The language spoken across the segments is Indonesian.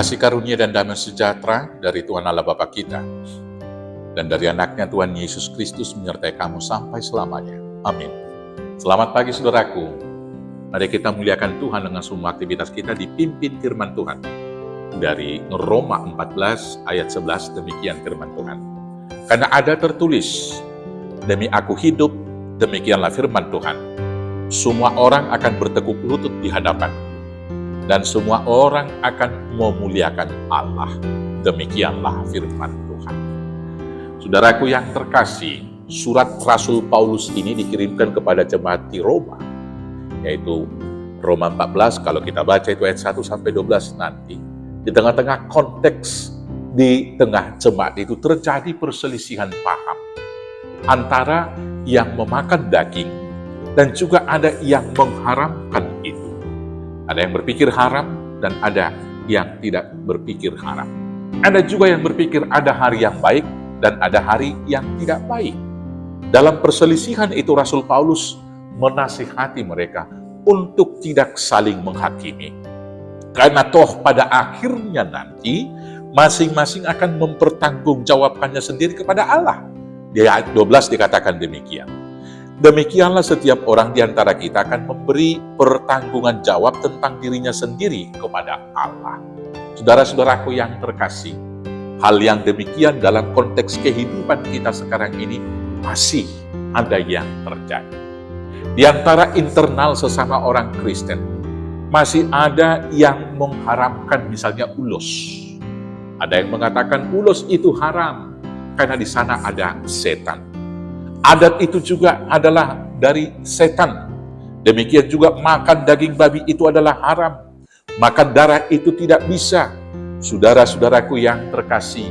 Kasih karunia dan damai sejahtera dari Tuhan Allah Bapa kita dan dari anaknya Tuhan Yesus Kristus menyertai kamu sampai selamanya. Amin. Selamat pagi saudaraku. Mari kita muliakan Tuhan dengan semua aktivitas kita dipimpin firman Tuhan. Dari Roma 14 ayat 11 demikian firman Tuhan. Karena ada tertulis, demi aku hidup, demikianlah firman Tuhan. Semua orang akan bertekuk lutut di hadapan dan semua orang akan memuliakan Allah. Demikianlah firman Tuhan. Saudaraku yang terkasih, surat Rasul Paulus ini dikirimkan kepada jemaat di Roma, yaitu Roma 14, kalau kita baca itu ayat 1 sampai 12 nanti. Di tengah-tengah konteks, di tengah jemaat itu terjadi perselisihan paham antara yang memakan daging dan juga ada yang mengharamkan itu. Ada yang berpikir haram dan ada yang tidak berpikir haram. Ada juga yang berpikir ada hari yang baik dan ada hari yang tidak baik. Dalam perselisihan itu Rasul Paulus menasihati mereka untuk tidak saling menghakimi. Karena toh pada akhirnya nanti masing-masing akan mempertanggungjawabkannya sendiri kepada Allah. Di ayat 12 dikatakan demikian. Demikianlah setiap orang di antara kita akan memberi pertanggungan jawab tentang dirinya sendiri kepada Allah. Saudara-saudaraku yang terkasih, hal yang demikian dalam konteks kehidupan kita sekarang ini masih ada yang terjadi. Di antara internal sesama orang Kristen, masih ada yang mengharamkan misalnya ulos. Ada yang mengatakan ulos itu haram karena di sana ada setan. Adat itu juga adalah dari setan. Demikian juga makan daging babi itu adalah haram. Makan darah itu tidak bisa. Saudara-saudaraku yang terkasih,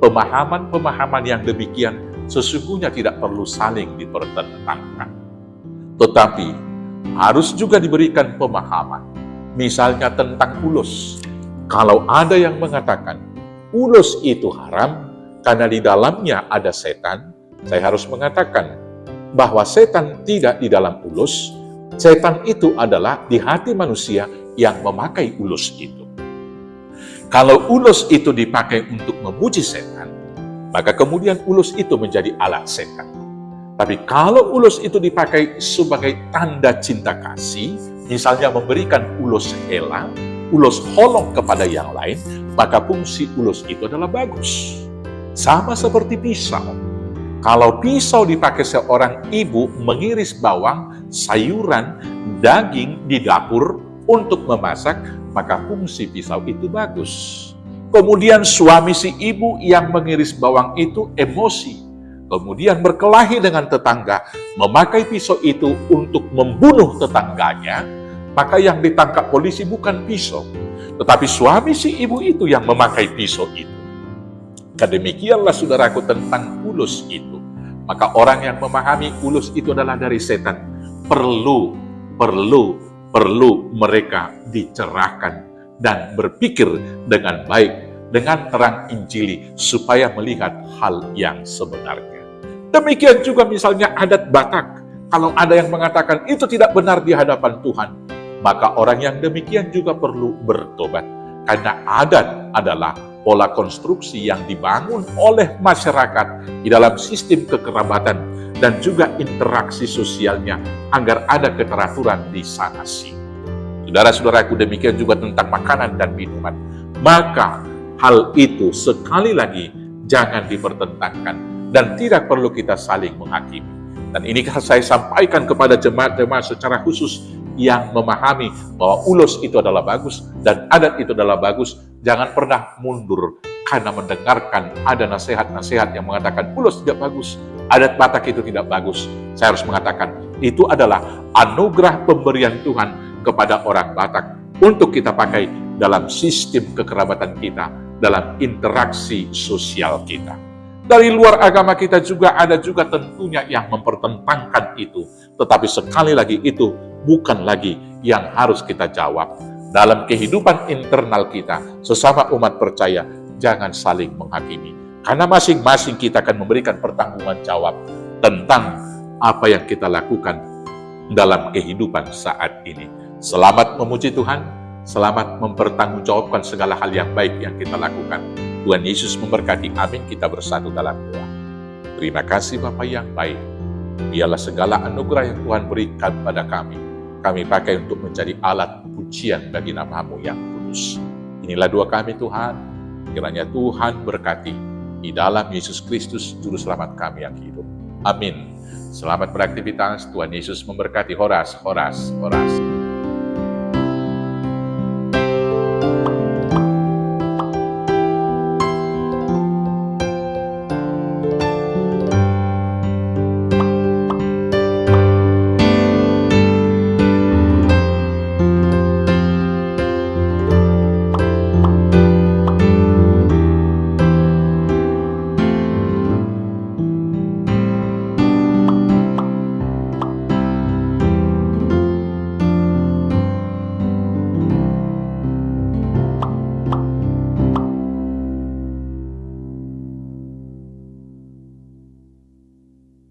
pemahaman-pemahaman yang demikian sesungguhnya tidak perlu saling dipertentangkan. Tetapi harus juga diberikan pemahaman. Misalnya tentang ulos. Kalau ada yang mengatakan ulos itu haram karena di dalamnya ada setan, saya harus mengatakan bahwa setan tidak di dalam ulos. Setan itu adalah di hati manusia yang memakai ulos itu. Kalau ulos itu dipakai untuk memuji setan, maka kemudian ulos itu menjadi alat setan. Tapi kalau ulos itu dipakai sebagai tanda cinta kasih, misalnya memberikan ulos hela, ulos holong kepada yang lain, maka fungsi ulos itu adalah bagus. Sama seperti pisau. Kalau pisau dipakai seorang ibu mengiris bawang, sayuran, daging di dapur untuk memasak, maka fungsi pisau itu bagus. Kemudian suami si ibu yang mengiris bawang itu emosi. Kemudian berkelahi dengan tetangga, memakai pisau itu untuk membunuh tetangganya, maka yang ditangkap polisi bukan pisau, tetapi suami si ibu itu yang memakai pisau itu. Demikianlah saudaraku tentang ulos itu. Maka orang yang memahami ulos itu adalah dari setan, perlu mereka dicerahkan dan berpikir dengan baik, dengan terang Injili, supaya melihat hal yang sebenarnya. Demikian juga misalnya adat Batak. Kalau ada yang mengatakan itu tidak benar di hadapan Tuhan, maka orang yang demikian juga perlu bertobat. Karena adat adalah pola konstruksi yang dibangun oleh masyarakat di dalam sistem kekerabatan dan juga interaksi sosialnya agar ada keteraturan di sana sini. Saudara-saudaraku, demikian juga tentang makanan dan minuman. Maka hal itu sekali lagi jangan dipertentangkan dan tidak perlu kita saling menghakimi. Dan ini saya sampaikan kepada jemaat-jemaat secara khusus yang memahami bahwa ulos itu adalah bagus dan adat itu adalah bagus. Jangan pernah mundur karena mendengarkan ada nasihat-nasihat yang mengatakan ulos tidak bagus, adat Batak itu tidak bagus. Saya harus mengatakan itu adalah anugerah pemberian Tuhan kepada orang Batak untuk kita pakai dalam sistem kekerabatan kita, dalam interaksi sosial kita. Dari luar agama kita juga ada juga tentunya yang mempertentangkan itu. Tetapi sekali lagi itu bukan lagi yang harus kita jawab. Dalam kehidupan internal kita, sesama umat percaya, jangan saling menghakimi. Karena masing-masing kita akan memberikan pertanggungan jawab tentang apa yang kita lakukan dalam kehidupan saat ini. Selamat memuji Tuhan, Selamat mempertanggungjawabkan segala hal yang baik yang kita lakukan. Tuhan Yesus memberkati. Amin. Kita bersatu dalam doa. Terima kasih Bapa yang baik. Biarlah segala anugerah yang Tuhan berikan pada kami pakai untuk menjadi alat pujian bagi nama-Mu yang kudus. Inilah doa kami Tuhan. Kiranya Tuhan berkati di dalam Yesus Kristus, Juru Selamat kami yang hidup. Amin. Selamat beraktivitas. Tuhan Yesus memberkati. Horas, horas, horas.